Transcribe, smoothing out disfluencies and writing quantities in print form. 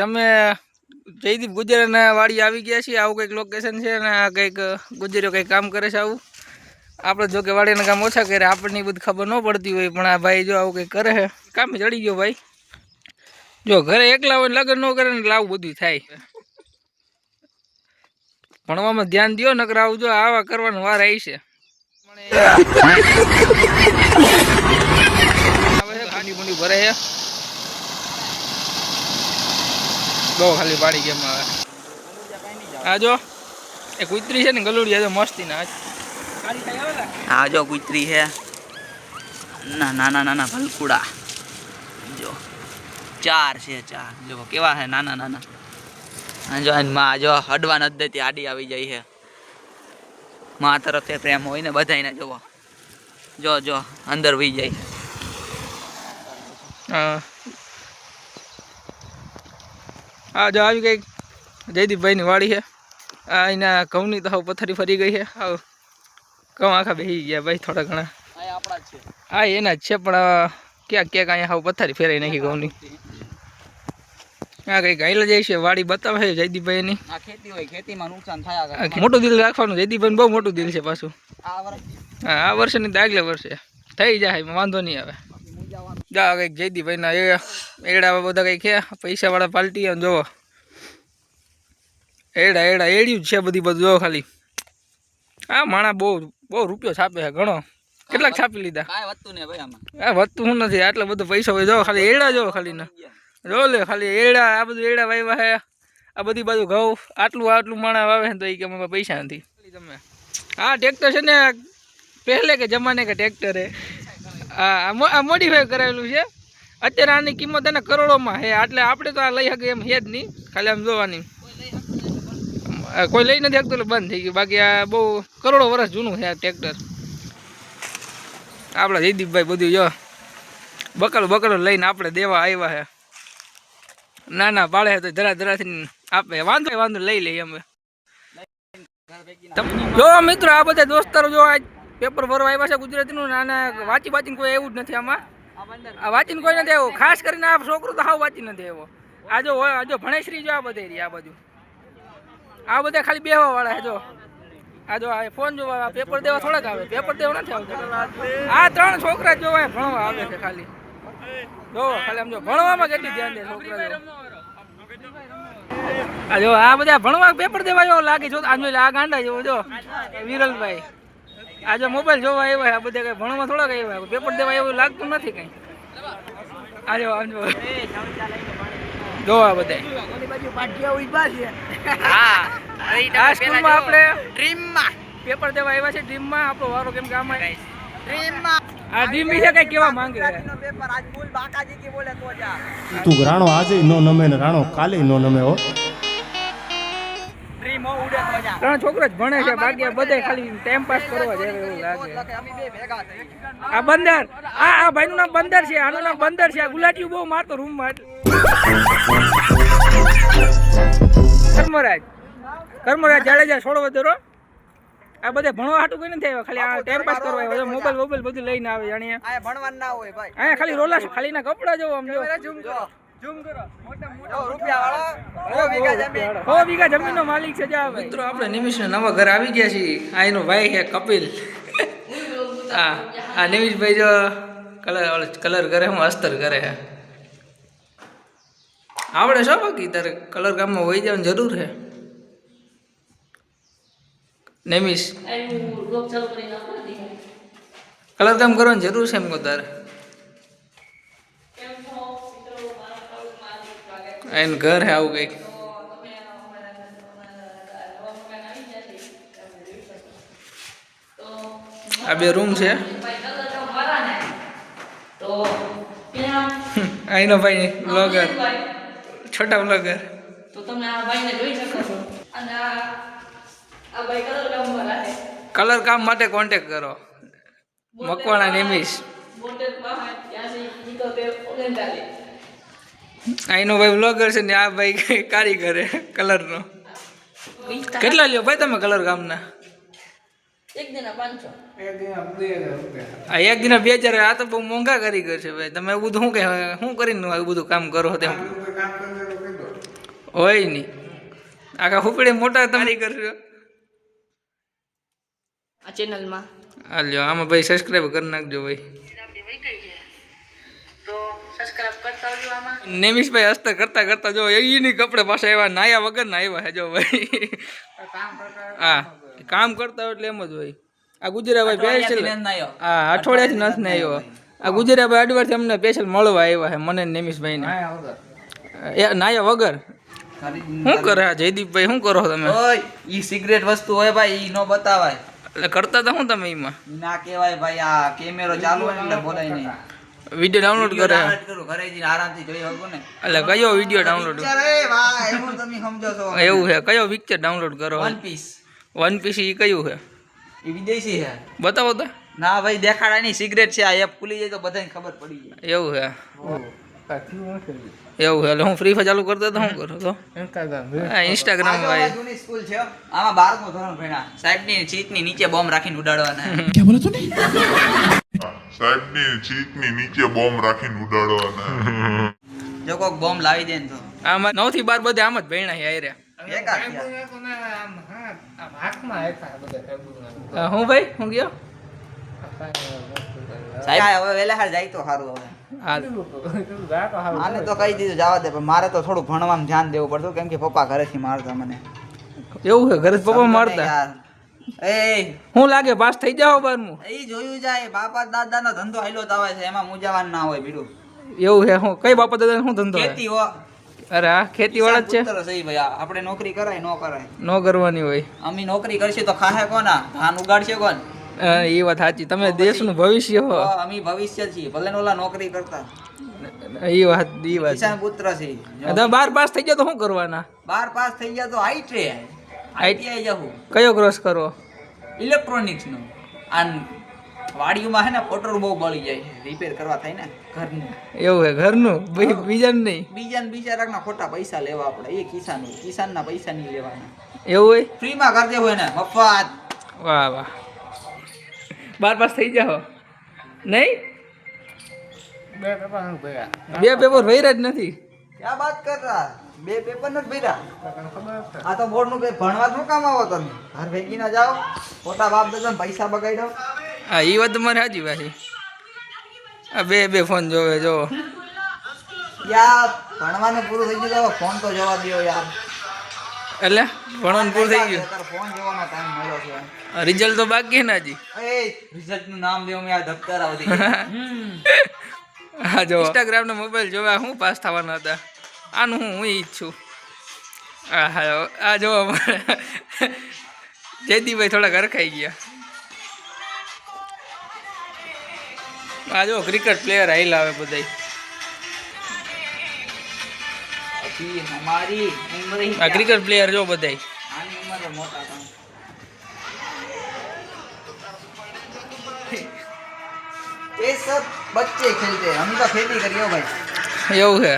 અમે જયદીપ ગુજરના વાડી આવી ગયા છીએ। આવું કંઈક લોકેશન છે ને આ કંઈક ગુજરીઓ કંઈક કામ કરે છે। આવું આપણે જો કે વાડીના કામ ઓછા કરે, આપણને બધી ખબર ન પડતી હોય, પણ આ ભાઈ જો આવું કંઈક કરે છે। કામ ચડી ગયો ભાઈ। જો ઘરે એકલા હોય લગ્ન ન કરે ને એટલે આવું બધું થાય। ભણવામાં ધ્યાન દો, નકર આવું જો આવા કરવાનો વાર આવી છે। ખાલી મુંડી ભરે છે બહુ ખાલી પાડી ગેમ આવે। આ જો એ કુતરી છે ને ગલુડી, આ જો મસ્તી ના આ જો કુતરી છે, નાના નાના ભલકુડા જો 4 છે 4 જો કેવા છે નાના નાના। જો માં જો હડવા નથી દેતી, આડી આવી જાય છે। માં તરફથી પ્રેમ હોય ને બધાને જોવો, જો જો અંદર વહી જાય। આ જો આવી કંઈક જયદીપભાઈની વાડી છે। આ એના ઘઉંની તો પથ્થરી ફરી ગઈ છે। ઘઉં આખા બેસી ગયા ભાઈ થોડા ઘણા। હા એના જ છે, પણ ક્યાંક ક્યાંક અહીંયા હાવ પથ્થરી ફેરાઈ નાખી ઘઉંની। આ કંઈક ગાયલા જાય છે, વાડી બતાવે છે જયદીપભાઈની। ખેતી હોય, ખેતીમાં નુકસાન થયા। મોટું દિલ રાખવાનું, જયદીપભાઈ બહુ મોટું દિલ છે પાછું। હા આ વર્ષે નહીં તો આગલે વર્ષે થઈ જાય, એમાં વાંધો નહીં આવે। જા કંઈક જયદીપભાઈના એડા બધા કંઈક છે, પૈસાવાળા પાલટી જોવો એડા એડિયું જ છે બધી બધું જો ખાલી। આ માણા બહુ બહુ રૂપિયો છાપે છે ઘણો। કેટલાક છાપી લીધા? હા વધતું શું નથી, આટલો બધો પૈસો હોય। જો ખાલી એડા જો ખાલી ના જો લે ખાલી એડા, આ બધું એડા વાવ્યા છે। આ બધી બાજુ ઘઉં આટલું માણા વાવે તો એ કે અમારા પૈસા નથી। તમે હા ટ્રેક્ટર છે ને પહેલે કે જમાને કે ટ્રેક્ટર હે, આ મોડિફાઈ કરાવેલું છે। અત્યારે આની કિંમત એના કરોડોમાં છે, એટલે આપણે તો આ લઈ શકીએ એમ છે જ નહીં। ખાલી આમ જોવાની કોઈ લઈ નથી શકતું એટલે બંધ થઈ ગયું, બાકી આ બહુ કરોડો વર્ષ જૂનું છે આ ટ્રેક્ટર। આપણા જયદીપભાઈ બધું જો બકડો લઈને આપણે દેવા આવ્યા છે। ના પાડે તો ધરાથી આપે, વાંધો લઈ લઈએ અમે। જો મિત્રો આ બધા દોસ્તારો જો આજ પેપર ભરવા આવ્યા છે ગુજરાતીનું, નાના વાંચીને કોઈ એવું જ નથી આમાં। આ વાંચીને કોઈ નથી આવ્યું, ખાસ કરીને આ છોકરો તો હાવ વાંચી નથી આવ્યો। આ જો ભણેશ્રી જો આ બધે રહી, આ બાજુ આ બધા ખાલી બેહવા વાળા છે। જો આ જો આ ફોન જોવા, પેપર દેવા થોડાક આવે, પેપર દેવા નથી આવતા। આ 3 છોકરા જોવા ભણવા આવે છે ખાલી। જો ખાલી આમ જો ભણવામાં કેટલી ધ્યાન દે છોકરા। આ જો આ બધા ભણવા પેપર દેવા એવો લાગે જો, આ ગાંડા જેવો જો વિરલભાઈ। આ જો મોબાઈલ જોવા આવ્યા આ બધા કઈ ભણવા થોડાક આવ્યા, પેપર દેવા એવું લાગતું નથી કઈ। આ જો આમ જો આ બધા આ સ્કૂલમાં આપણે ડ્રીમમાં પેપર દેવા આવ્યા છે। ડ્રીમમાં આપણો વારો કેમ કે આમાં ડ્રીમમાં આ ડ્રીમ વિશે કઈ કેવા માંગે છે? તું રાણો આજે નો નમે ને રાણો કાલે નો નમે હો। 3 છોકરા જ ભણે છે, બાકી બધા ખાલી ટાઈમ પાસ કરવા જાય એવું લાગે। આ બંદર, આ ભાઈનું નામ બંદર છે, આનું નામ બંદર છે। આ ગુલાટીયું બહુ મારતો રૂમમાં। કર્મરાજ જાડેજા છોડવો દરો। આ બધા ભણવા હાટું કોઈ નથી આવ્યા, ખાલી આ ટાઈમ પાસ કરવા આવ્યા। મોબાઈલ બધું લઈને આવે જાણીએ। આ ભણવાનું ના હોય ભાઈ, અહીંયા ખાલી રોલા ખાલી ના કપડા જોવો આમ જો ઝૂમ કરો મોટા મોટા રૂપિયા વાળા 100 વીઘા જમીનનો માલિક છે। જા મિત્રો આપણે નિમિષના નવા ઘર આવી ગયા છીએ। આ એનો ભાઈ છે કપિલ। આ નિમિષભાઈ જો કલર કરે, હું અસ્તર કરે છે। આવડે છો બાકી તારે કલર કામમાં વહી જવાની જરૂર છે નિમિષ? કલર કામ કરવાની જરૂર છે એમ કહો તારે? એનું ઘર હે આવું કંઈક। આ 2 રૂમ છે। આઈનો ભાઈ બ્લોગર, છોટા બ્લોગર। તો તમે આ ભાઈને જોઈ શકો છો। અને આ ભાઈ કલર કામ માટે કોન્ટેક્ટ કરો, મકવાણા નિમિષ। આઈનો ભાઈ બ્લોગર છે ને આ ભાઈ કારીગર કલરનો। કેટલા લ્યો ભાઈ તમે કલર કામના? એક દિના 500। આ એક દિના 2000। આ તો બહુ મોંઘા કારીગર છે ભાઈ। તમે એવું બધું શું કરીને આવું બધું કામ કરો? હોય નહીં આખા હુપડે મોટા તમારી કરશો આ ચેનલમાં આ લ્યો આમાં ભાઈ સબસ્ક્રાઈબ કરી નાખજો ભાઈ તો સબસ્ક્રાઇબ કરતા આવજો આમાં નેમિશભાઈ હસ્તર કરતા કરતા જો એની કપડે પાછા આવ્યા નાયા વગર ના આવ્યા હે જો ભાઈ હા કામ કરતા હોય એટલે એમ જ હોય આ ગુજરાભાઈ સ્પેશિયલ હા અઠવાડિયાથી નથી ને આવ્યો આ ગુજરાભાઈ અડવારથી અમને સ્પેશિયલ મળવા આવ્યા છે મને નેમિશભાઈને નાયા વગર શું કરે આ જયદીપભાઈ શું કરો તમે ઓય ઈ સિગરેટ વસ્તુ હોય ભાઈ ઈ નો બતાવાય એટલે કરતા હતા શું તમે એમાં ના કહેવાય ભાઈ આ કેમેરો ચાલુ હોય ને એટલે બોલાય નહીં વિડીયો ડાઉનલોડ કરે ડાઉનલોડ કરું ઘરે જઈને આરામથી જોઈ શકો ને એટલે કયો વિડીયો ડાઉનલોડ અરે વાહ એવું તમે સમજો છો એવું છે કયો પિક્ચર ડાઉનલોડ કરો વન પીસ વન પીસ એ કયું છે એ વિદેશી છે બતાવો તો ના ભાઈ દેખાડા નહીં સિગરેટ છે આ એપ ખુલી જાય તો બધાને ખબર પડી જાય એવું છે એવું છે એટલે હું ફ્રી ફાયર ચાલુ કરતો તો શું કરું તો હા ઇન્સ્ટાગ્રામ આ ભાઈ જૂની સ્કૂલ છે આમાં 12મું ધોરણ ભણ્યા સાહેબની સીટની નીચે બોમ્બ રાખીને ઉડાડવાના સાહેબની સીટની નીચે બોમ્બ રાખીને ઉડાડવાના જો કોક બોમ્બ લાવી દે ને તો આમાં 9 થી 12 બધે આમ જ ભણ્યા છે આયરે એકા થયા. હું ભાઈ હું ગયો સાહેબ હવે વેલા હાર જાય તો સારું હવે હાલ આને તો કહી દીધું જવા દે પણ મારે તો થોડું ભણવામાં ધ્યાન દેવું પડતું કેમ કે પપ્પા ઘરેથી મારતા મને એવું છે ઘરે પપ્પા મારતા યાર એ હું લાગે પાસ થઈ જાવ 12મું એ જોયું જાય બાપા દાદાનો ધંધો હાલ્યો જ આવે છે એમાં મુજાવાન ના હોય બીડું એવું છે હું કઈ બાપા દાદા શું ધંધો છે ખેતી હો અરે હા ખેતી વાળા જ છે પુત્ર સહી ભાઈ આપણે નોકરી કરાય નો કરાય ન કરવાની હોય અમે નોકરી કરશે તો ખાહે કોના ધાન ઉગાડશે કોણ એ વાત સાચી તમે દેશનું ભવિષ્ય હો અમે ભવિષ્ય છીએ ભલે ઓલા નોકરી કરતા એ વાત કિસાન પુત્ર છે તમે 12 પાસ થઈ જાવ તો શું કરવાના 12 પાસ થઈ ગયા તો આઈટીઆઈ જવું કયો કોર્સ કરવો ઇલેક્ટ્રોનિક્સ નો આન વાડીઓમાં હે ને પોટર બહુ બળી જાય છે રિપેર કરવા થાય ને ઘરનું એવું છે ઘરનું બીજાનું નહીં બીજા રાખના ખોટા પૈસા લેવા આપણે એ કિસાનના પૈસા નહીં લેવાના એવું હોય ફ્રીમાં કરી દેવું એને મફત વાહ વાહ 12 પાસ થઈ જાઓ નહીં બે પેપર ભર્યા જ નથી ક્યાં વાત કર રહા 2 પેપર નથી ભર્યા આ તો બોર્ડ નું ભણવા શું કામ આવો તમે ઘર ભેગી ના જાઓ ખોટા બાપ દાદા પૈસા બગાડ્યો હા એ વાત તમારી સાચી ભાઈ આ બે ફોન જોવે જો યાર ભણવાનું પૂરું થઈ ગયું તો ફોન તો જવા દો યાર એટલે ભણવાનું પૂરું થઈ ગયું તાર ફોન જોવાનો ટાઈમ મળ્યો છે રિઝલ્ટ તો બાકી ના જી એ રિઝલ્ટ નું નામ દેવું મેં આ ધક્કાર આવતી હા જો ઇન્સ્ટાગ્રામ નો મોબાઈલ જોવા હું પાસ થવાના હતા આનું હું ઈચ્છું આ જો જયદીપભાઈ થોડા ઘર ખાઈ ગયા આ જો ક્રિકેટ પ્લેયર હાઈલ આવે બધા हमारी उम्र ही આ ક્રિકેટ પ્લેયર જો બધા आनी उम्र में मोटा था ये सब बच्चे खेलते हैं हम तो खेती करियो भाई એવું છે